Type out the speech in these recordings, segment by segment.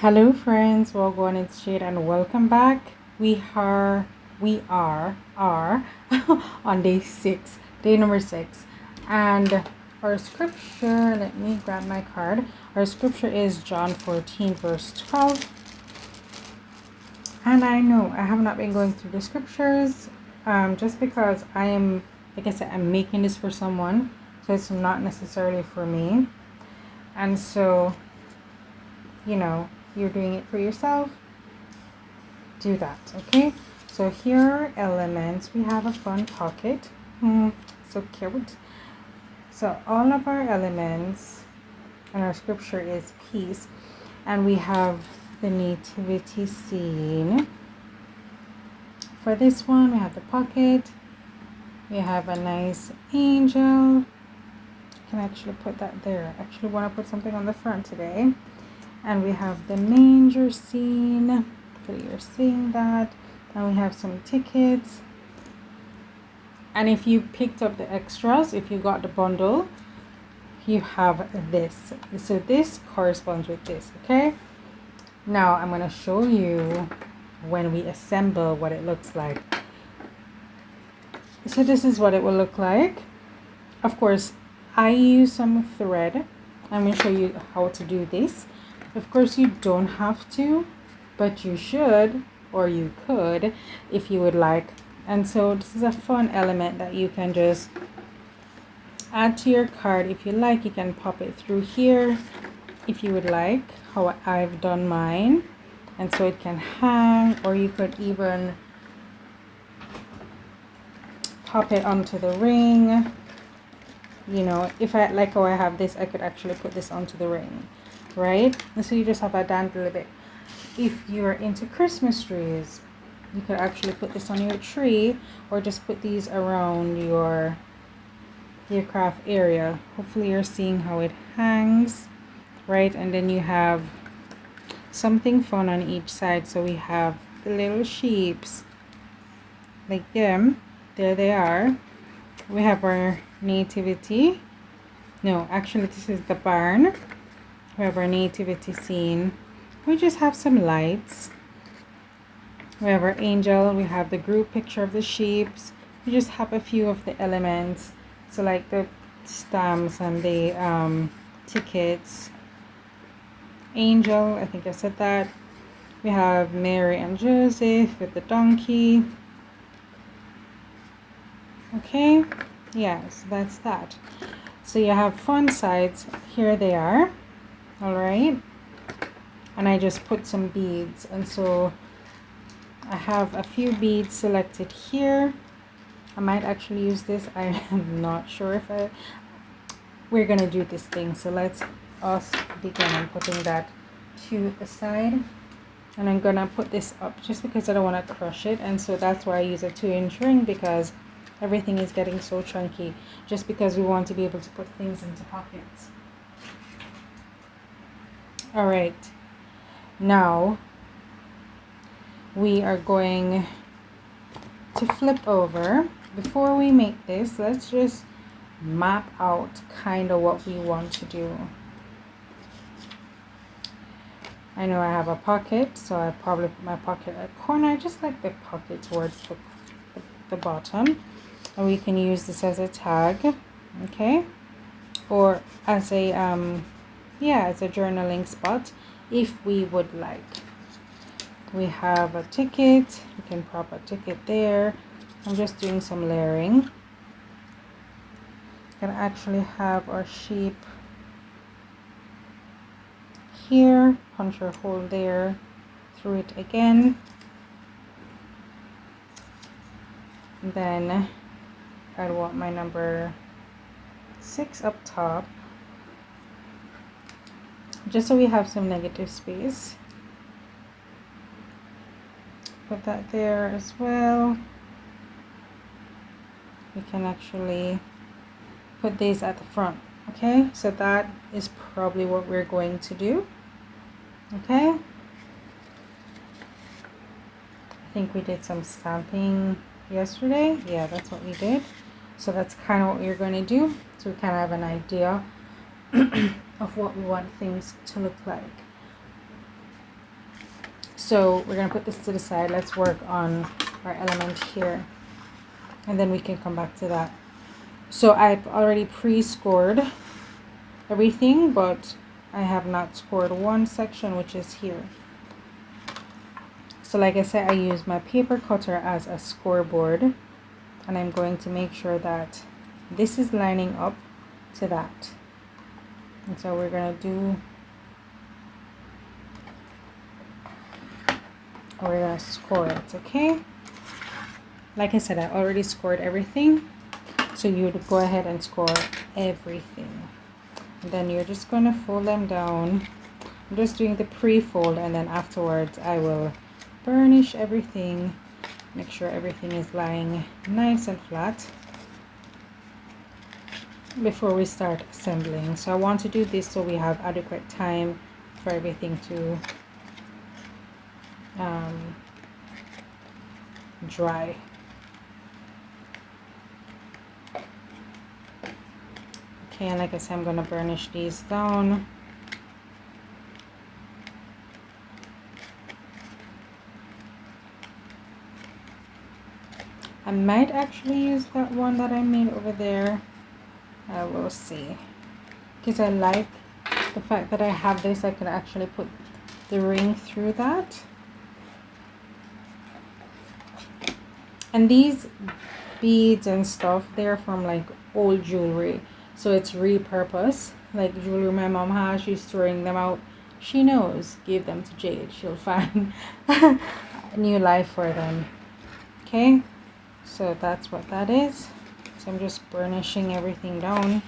Hello friends, welcome it's Shade and welcome back. We are on day number 6. And our scripture, let me grab my card. Our scripture is John 14 verse 12. And I know I have not been going through the scriptures just because I am, like I said, I'm making this for someone, so it's not necessarily for me. And so, you're doing it for yourself, do that. Okay, so here are elements. We have a fun pocket. So cute. So all of our elements and our scripture is peace, and we have the nativity scene. For this one, we have the pocket. We have a nice angel. I can actually put that there. I actually want to put something on the front today. And we have the manger scene. So you're seeing that. And we have some tickets. And if you picked up the extras, if you got the bundle, you have this. So this corresponds with this, okay? Now I'm going to show you when we assemble what it looks like. So this is what it will look like. Of course, I use some thread. I'm going to show you how to do this. Of course, you don't have to, but you should, or you could if you would like. And so this is a fun element that you can just add to your card. If you like, you can pop it through here if you would like, how I've done mine. And so it can hang, or you could even pop it onto the ring. If I like how I have this, I could actually put this onto the ring, right? And so you just have a dangle bit. If you're into Christmas trees, you could actually put this on your tree, or just put these around your craft area. Hopefully you're seeing how it hangs, right? And then you have something fun on each side. So we have the little sheeps, like them. There they are. We have our nativity. No, actually this is the barn. We have our nativity scene. We just have some lights. We have our angel. We have the group picture of the sheeps. We just have a few of the elements. So like the stamps and the tickets. Angel, I think I said that. We have Mary and Joseph with the donkey. Okay, yeah, so that's that. So you have fun sides. Here they are. All right. And I just put some beads. And so I have a few beads selected here. I might actually use this. I am not sure if we're going to do this thing. So let's us begin. I'm putting that to the side. And I'm going to put this up just because I don't want to crush it. And so that's why I use a 2-inch ring, because everything is getting so chunky, just because we want to be able to put things into pockets. All right, now we are going to flip over. Before we make this, let's just map out kind of what we want to do. I know I have a pocket, so I probably put my pocket at the corner. I just like the pocket towards the bottom. And we can use this as a tag, okay, or as a as a journaling spot if we would like. We have a ticket. We can prop a ticket there. I'm just doing some layering. Can actually have our sheep here, punch a hole there, through it again, and then I want my number 6 up top, just so we have some negative space. Put that there as well. We can actually put these at the front. Okay, so that is probably what we're going to do. Okay, I think we did some stamping yesterday. Yeah, that's what we did. So that's kind of what we're going to do, so we kind of have an idea of what we want things to look like. So we're going to put this to the side. Let's work on our element here, and then we can come back to that. So I've already pre-scored everything, but I have not scored one section, which is here. So like I said, I use my paper cutter as a scoreboard, and I'm going to make sure that this is lining up to that. And so we're going to do, we're going to score it, okay? Like I said, I already scored everything, so you would go ahead and score everything. And then you're just going to fold them down. I'm just doing the pre-fold, and then afterwards I will burnish everything, make sure everything is lying nice and flat before we start assembling. So I want to do this so we have adequate time for everything to dry. Okay, and like I said, I'm going to burnish these down. I might actually use that one that I made over there. I will see. Because I like the fact that I have this, I can actually put the ring through that. And these beads and stuff, they're from like old jewelry. So it's repurposed. Like jewelry my mom has, she's throwing them out. She knows, give them to Jade. She'll find a new life for them. Okay, so that's what that is. So I'm just burnishing everything down,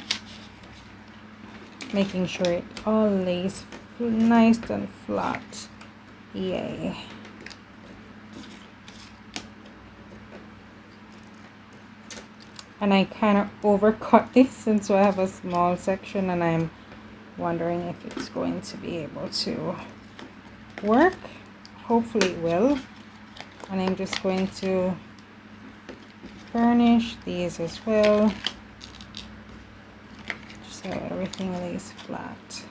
making sure it all lays nice and flat. Yay. And I kind of overcut this, and so I have a small section, and I'm wondering if it's going to be able to work. Hopefully it will. And I'm just going to burnish these as well, so everything lays flat.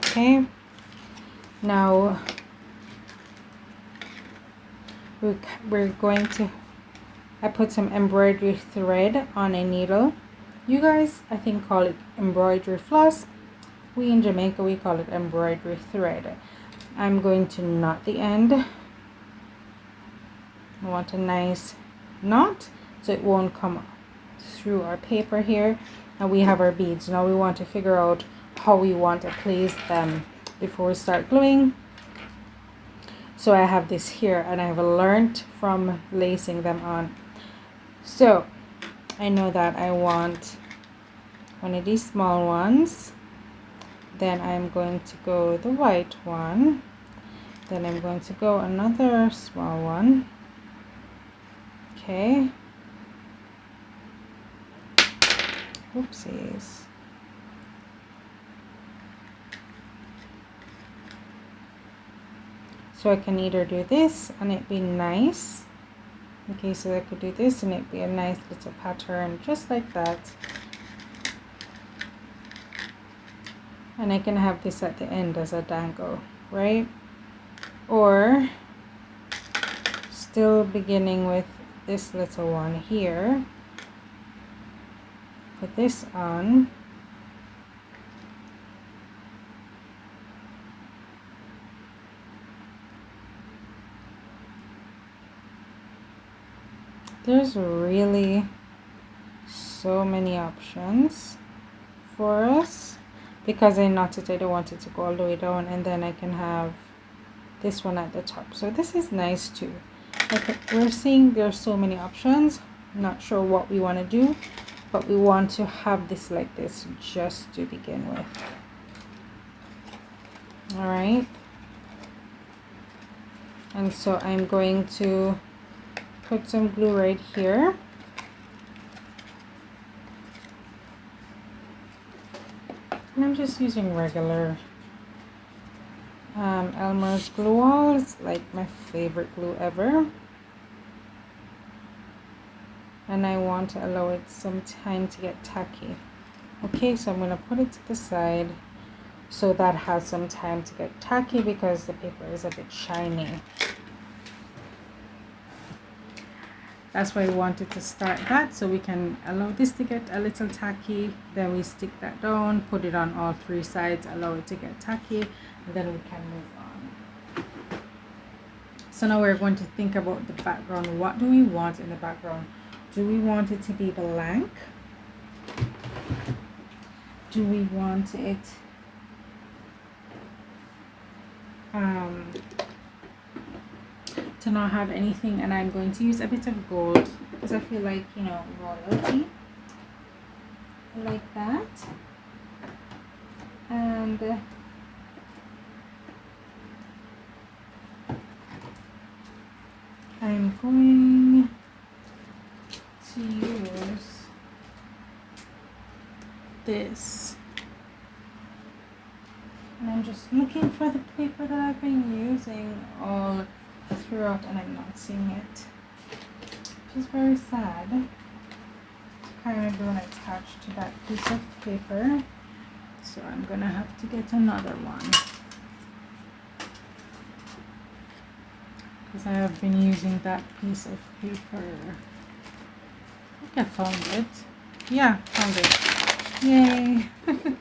Okay, now we're going to, I put some embroidery thread on a needle. You guys, I think, call it embroidery floss. We in Jamaica, we call it embroidery thread. I'm going to knot the end. I want a nice knot so it won't come through our paper here. And we have our beads. Now we want to figure out how we want to place them before we start gluing. So I have this here, and I've learned from lacing them on. So I know that I want one of these small ones. Then I'm going to go the white one. Then I'm going to go another small one. Okay. Oopsies. So I can either do this and it'd be nice. Okay, so I could do this and it'd be a nice little pattern just like that. And I can have this at the end as a dangle, right? Or still beginning with this little one here. Put this on. There's really so many options for us. Because I knotted, I don't want it to go all the way down, and then I can have this one at the top. So this is nice too. Okay, we're seeing there's so many options. Not sure what we want to do, but we want to have this like this just to begin with. All right. And so I'm going to put some glue right here. And I'm just using regular Elmer's glue wall. It's like my favorite glue ever. and I want to allow it some time to get tacky. Okay, so I'm going to put it to the side so that has some time to get tacky because the paper is a bit shiny. That's why we wanted to start that, so we can allow this to get a little tacky, then we stick that down, put it on all three sides, allow it to get tacky, and then we can move on. So now we're going to think about the background. What do we want in the background? Do we want it to be blank? Do we want it to not have anything? And I'm going to use a bit of gold because I feel like, you know, royalty, like that. And I'm going to use this, and I'm just looking for the paper that I've been using all throughout and I'm not seeing it, which is very sad. Kind of don't attach to that piece of paper, so I'm gonna have to get another one because I have been using that piece of paper. I think I found it. Yeah, found it. Yay. It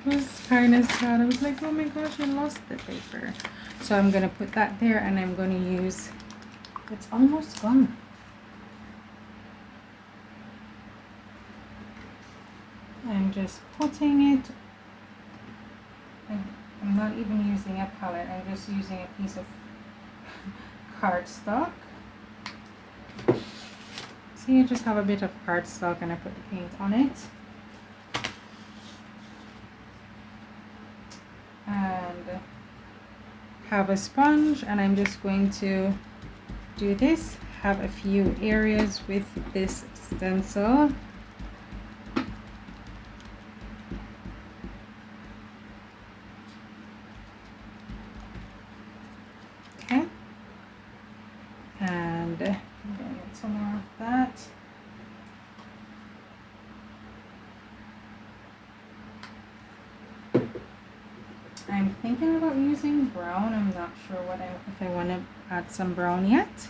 was kind of sad. I was like, oh my gosh, I lost the paper. So I'm going to put that there, and I'm going to use, it's almost gone. I'm just putting it, I'm not even using a palette, I'm just using a piece of cardstock. So you just have a bit of cardstock and I put the paint on it. And have a sponge, and I'm just going to do this, have a few areas with this stencil. Okay, and I'm going to get some more of that. I'm thinking about using brown. I'm not sure if I want to add some brown yet.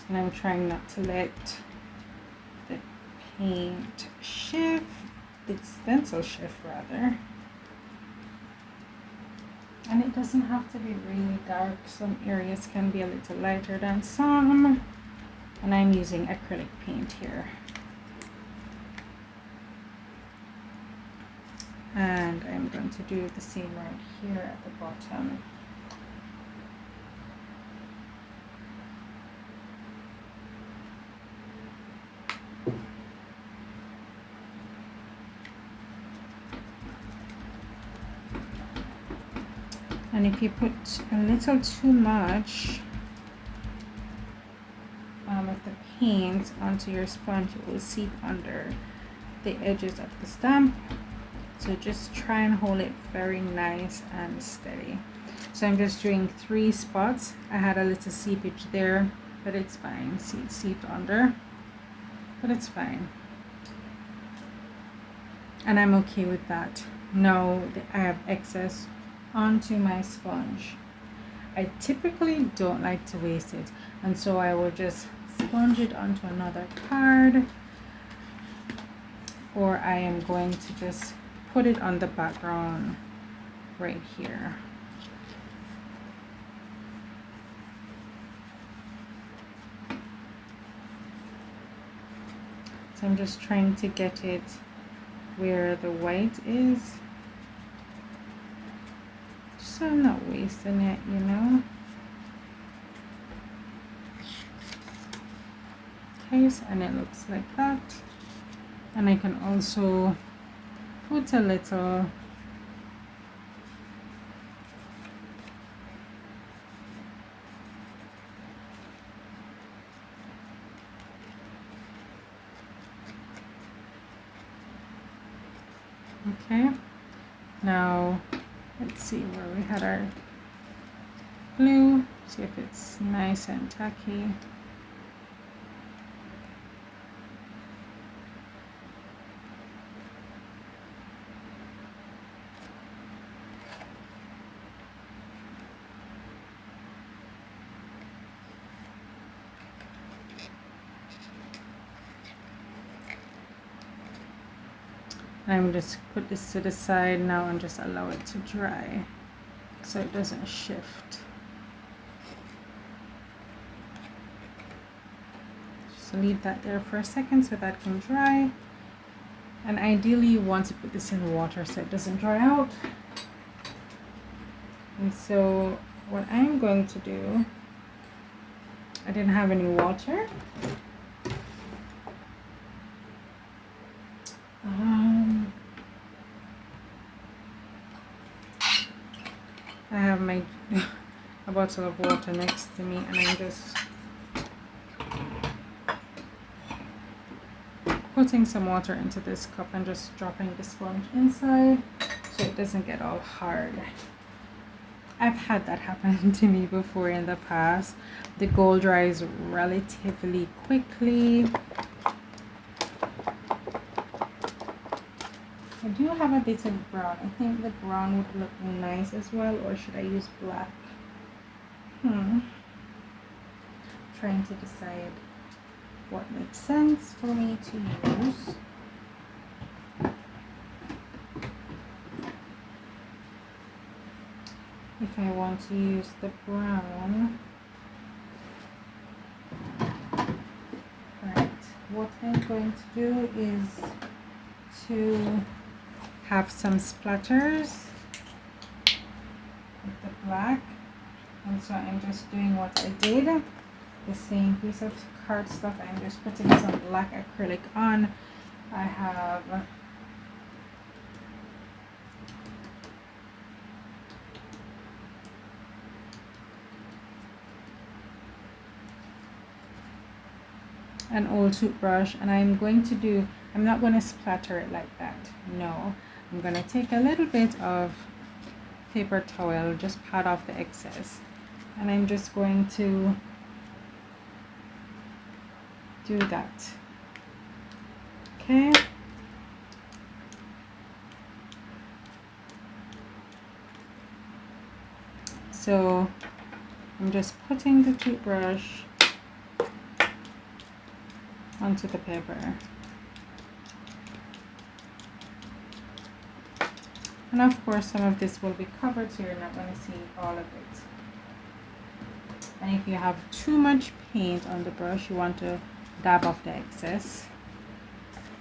And I'm trying not to let the paint shift, the stencil shift rather. And it doesn't have to be really dark. Some areas can be a little lighter than some. And I'm using acrylic paint here. And I'm going to do the same right here at the bottom. And if you put a little too much of the paint onto your sponge, it will seep under the edges of the stamp. So just try and hold it very nice and steady. So I'm just doing 3 spots. I had a little seepage there, but it's fine. See, it seeped under, but it's fine. And I'm okay with that. Now I have excess onto my sponge. I typically don't like to waste it, and so I will just sponge it onto another card, or I am going to just put it on the background right here. So I'm just trying to get it where the white is, just so I'm not wasting it, you know. Okay, so, and it looks like that. And I can also put a little Okay, now let's see where we had our glue, see if it's nice and tacky. I'm just put this to the side now and just allow it to dry so it doesn't shift. Just leave that there for a second so that can dry. And ideally you want to put this in water so it doesn't dry out. And so what I'm going to do, I didn't have any water. I have my a bottle of water next to me, and I'm just putting some water into this cup and just dropping the sponge inside so it doesn't get all hard. I've had that happen to me before in the past. The gold dries relatively quickly. I do have a bit of brown. I think the brown would look nice as well, or should I use black? Trying to decide what makes sense for me to use. If I want to use the brown. Right, what I'm going to do is to have some splatters with the black, and so I'm just doing what I did, the same piece of cardstock. I'm just putting some black acrylic on. I have an old toothbrush, and I'm not going to splatter it like that. No, I'm going to take a little bit of paper towel, just pat off the excess, and I'm just going to do that. Okay. So I'm just putting the toothbrush onto the paper. And of course some of this will be covered, so you're not going to see all of it. And if you have too much paint on the brush, you want to dab off the excess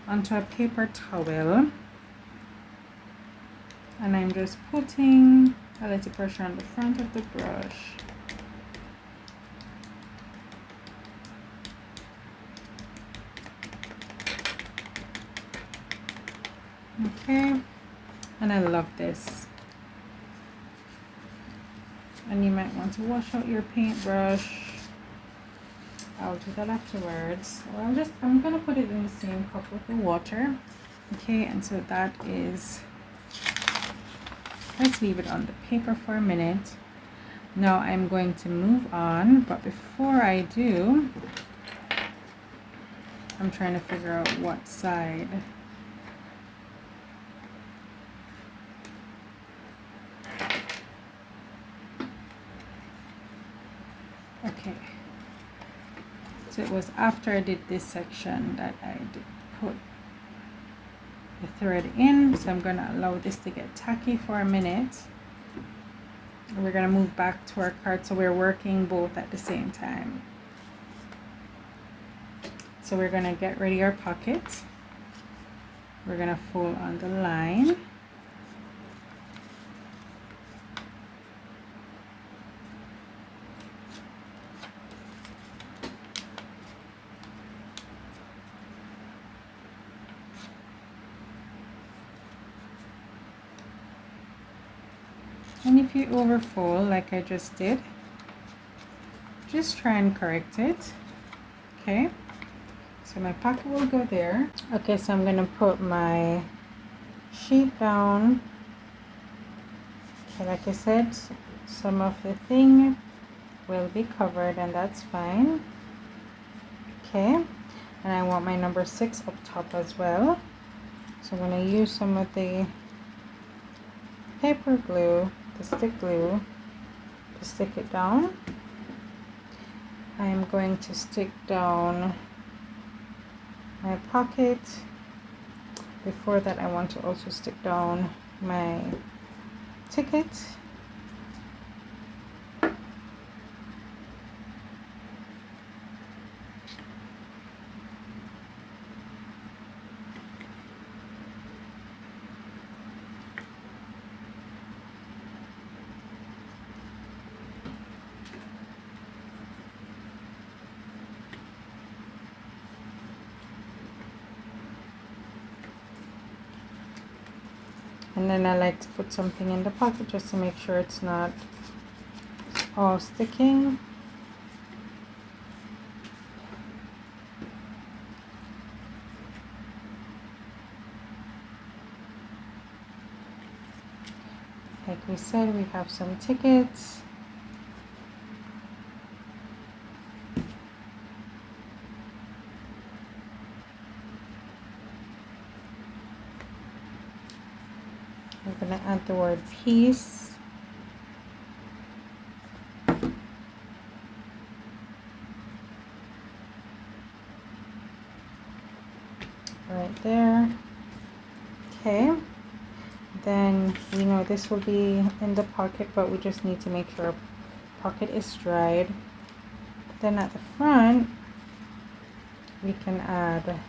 onto a paper towel. And I'm just putting a little pressure on the front of the brush. Okay, and I love this. And you might want to wash out your paintbrush. I'll do that afterwards. Or I'm gonna put it in the same cup with the water. Okay, and so that is, let's leave it on the paper for a minute. Now I'm going to move on, but before I do, I'm trying to figure out what side. Okay, so it was after I did this section that I did put the thread in, so I'm going to allow this to get tacky for a minute. We're going to move back to our card, so we're working both at the same time. So we're going to get ready our pocket. We're going to fold on the line. And if you overfold like I just did, just try and correct it. Okay, so my pocket will go there. Okay, so I'm gonna put my sheet down. Okay, like I said, some of the thing will be covered, and that's fine. Okay, and I want my number 6 up top as well. So I'm going to use some of the paper glue, the stick glue, to stick it down. I am going to stick down my pocket. Before that, I want to also stick down my ticket. And then I like to put something in the pocket just to make sure it's not all sticking. Like we said, we have some tickets. I'm going to add the word peace. Right there. Okay. Then we know this will be in the pocket, but we just need to make sure our pocket is dried. Then at the front, we can add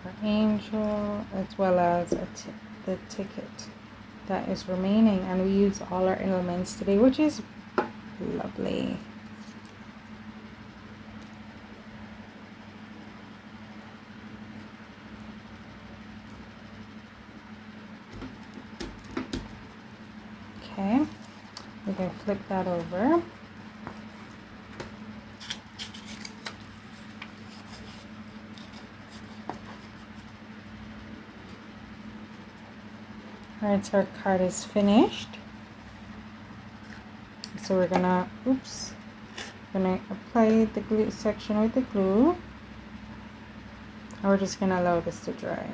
our angel as well as the ticket that is remaining, and we use all our elements today, which is lovely. Okay, we can flip that over. Alright, so our card is finished. So we're gonna apply the glue section with the glue. And we're just gonna allow this to dry.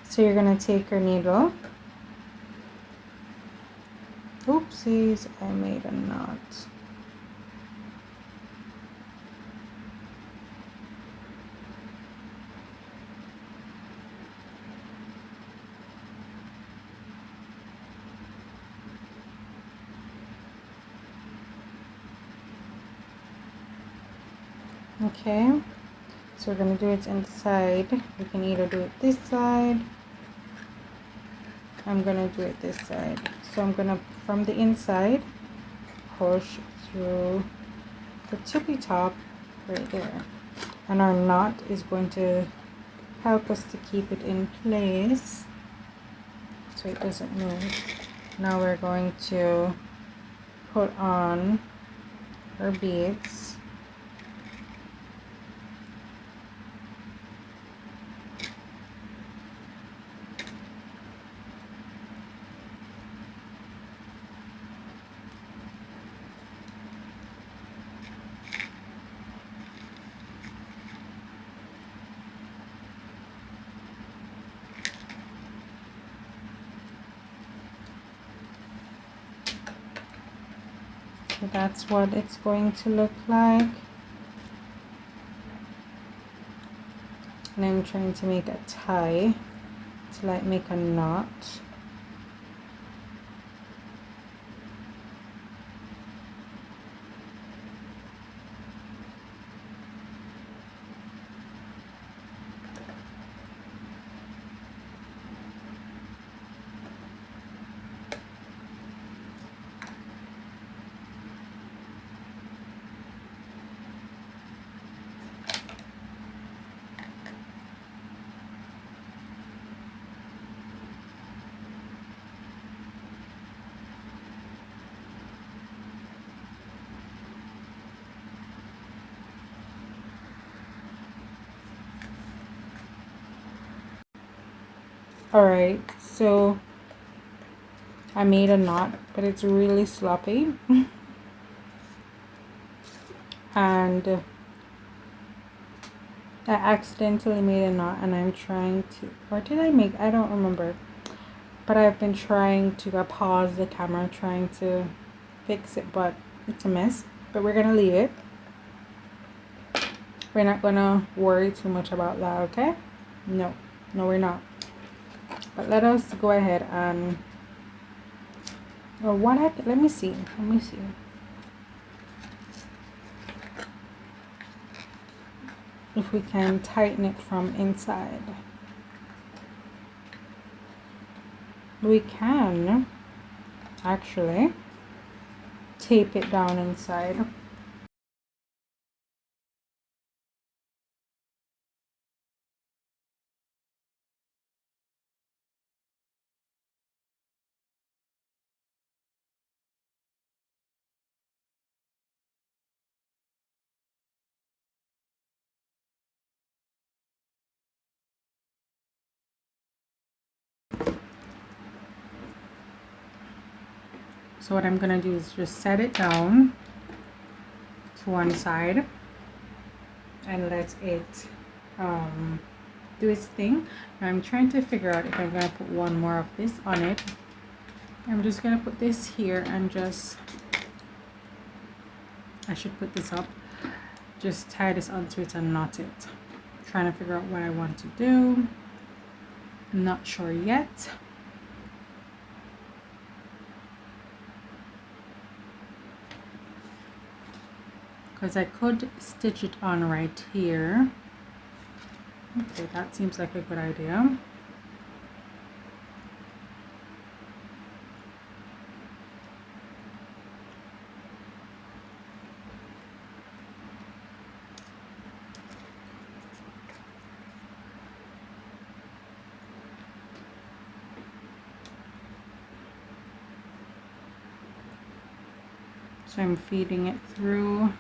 So you're gonna take your needle. Oopsies, I made a knot. Okay, so we're going to do it inside. You can either do it this side. I'm going to do it this side. So I'm going to, from the inside, push through the tippy top right there. And our knot is going to help us to keep it in place so it doesn't move. Now we're going to put on our beads. So that's what it's going to look like. And I'm trying to make a tie to like make a knot. Alright, so I made a knot, but it's really sloppy. And I accidentally made a knot, and I'm trying to, or did I make, I don't remember. But I've been trying to pause the camera, trying to fix it, but it's a mess. But we're gonna leave it. We're not gonna worry too much about that, okay? No, we're not. But let us go ahead and, or what let me see. If we can tighten it from inside. We can actually tape it down inside. So what I'm gonna do is just set it down to one side and let it do its thing. Now I'm trying to figure out if I'm gonna put one more of this on it. I'm just gonna put this here and just, I should put this up, just tie this onto it and knot it. Trying to figure out what I want to do. I'm not sure yet. Because I could stitch it on right here. Okay, that seems like a good idea. So I'm feeding it through.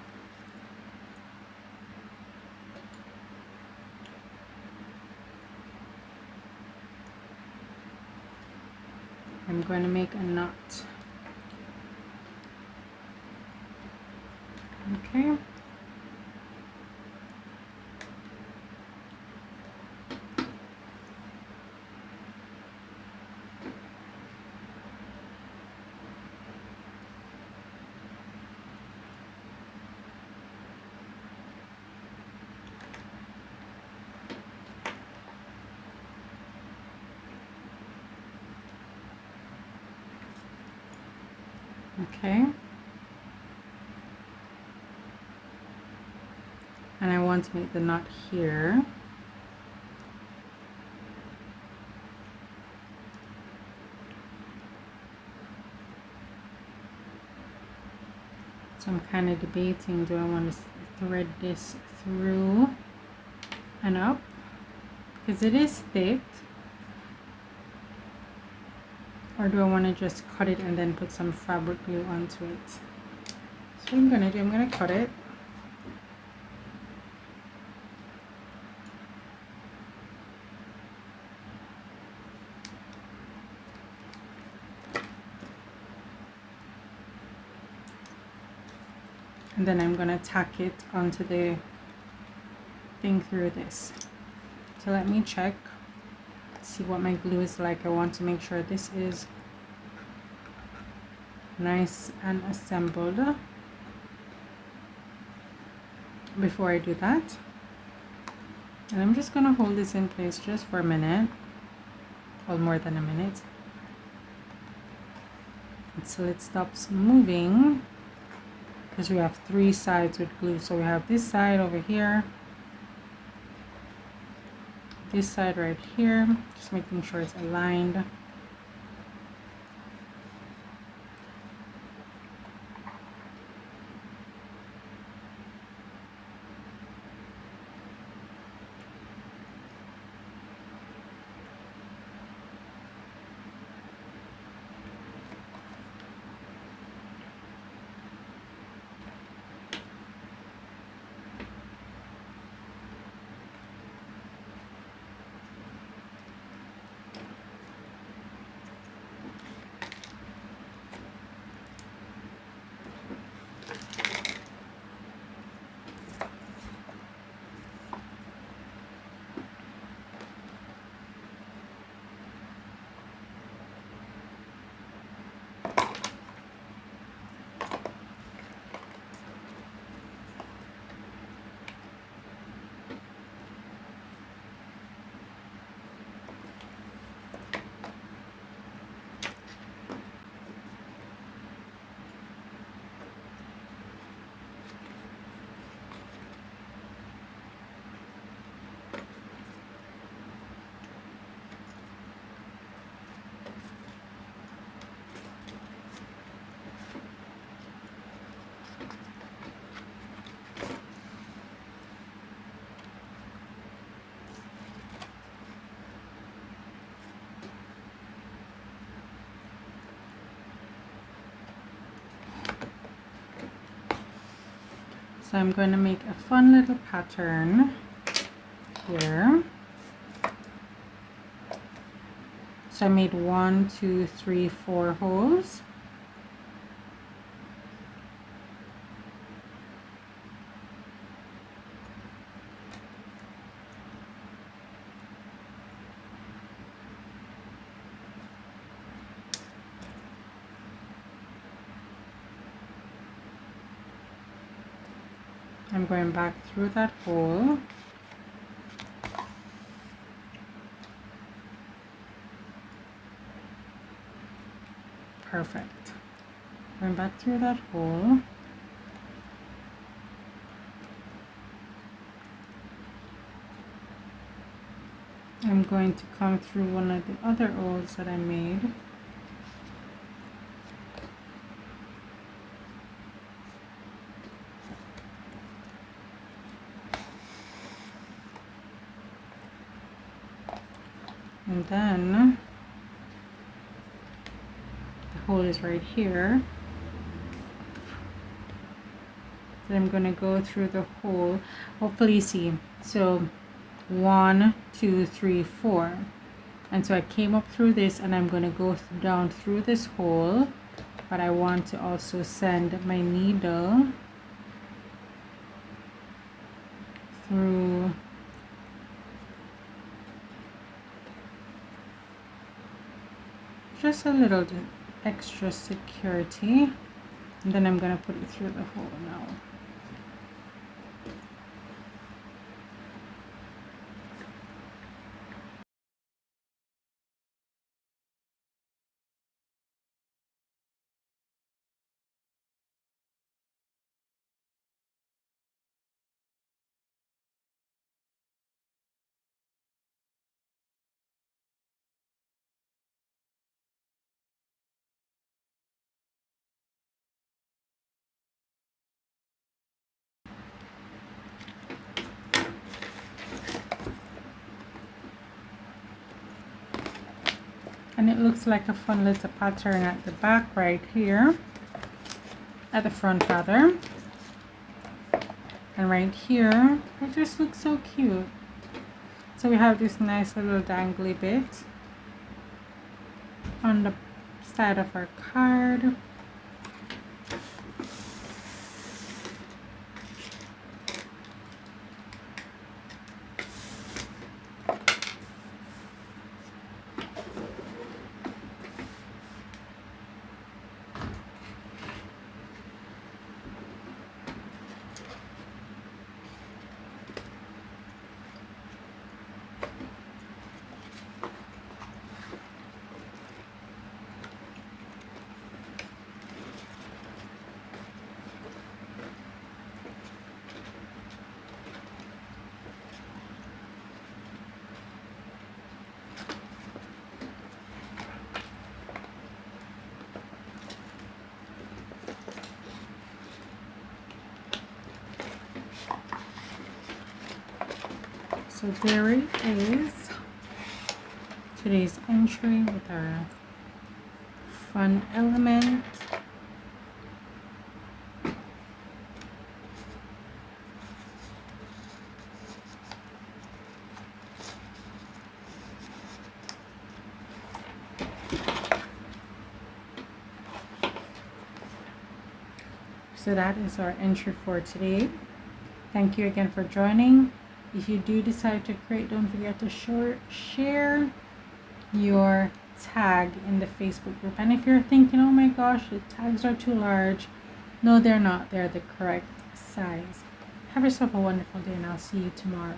I'm going to make a knot. Okay. Okay. And I want to make the knot here. So I'm kind of debating, do I want to thread this through and up? Because it is thick. Or do I want to just cut it and then put some fabric glue onto it? So what I'm going to do, I'm going to cut it. And then I'm going to tack it onto the thing through this. So let me check, see what my glue is like. I want to make sure this is nice and assembled before I do that. And I'm just going to hold this in place just for a minute, or more than a minute, until it stops moving, because we have 3 sides with glue. So we have this side over here, this side right here, just making sure it's aligned. So I'm going to make a fun little pattern here. So I made 1, 2, 3, 4 holes. I'm going back through that hole. Perfect. Going back through that hole. I'm going to come through one of the other holes that I made. And then the hole is right here. Then I'm going to go through the hole. Hopefully you see. So 1, 2, 3, 4. And so I came up through this, and I'm going to go down through this hole, but I want to also send my needle through just a little extra security, and then I'm going to put it through the hole now. And it looks like a fun little pattern at the back right here, at the front rather. And right here, it just looks so cute. So we have this nice little dangly bit on the side of our card. So there it is, today's entry with our fun element. So that is our entry for today. Thank you again for joining. If you do decide to create, don't forget to share your tag in the Facebook group. And if you're thinking, oh my gosh, the tags are too large, no, they're not. They're the correct size. Have yourself a wonderful day, and I'll see you tomorrow.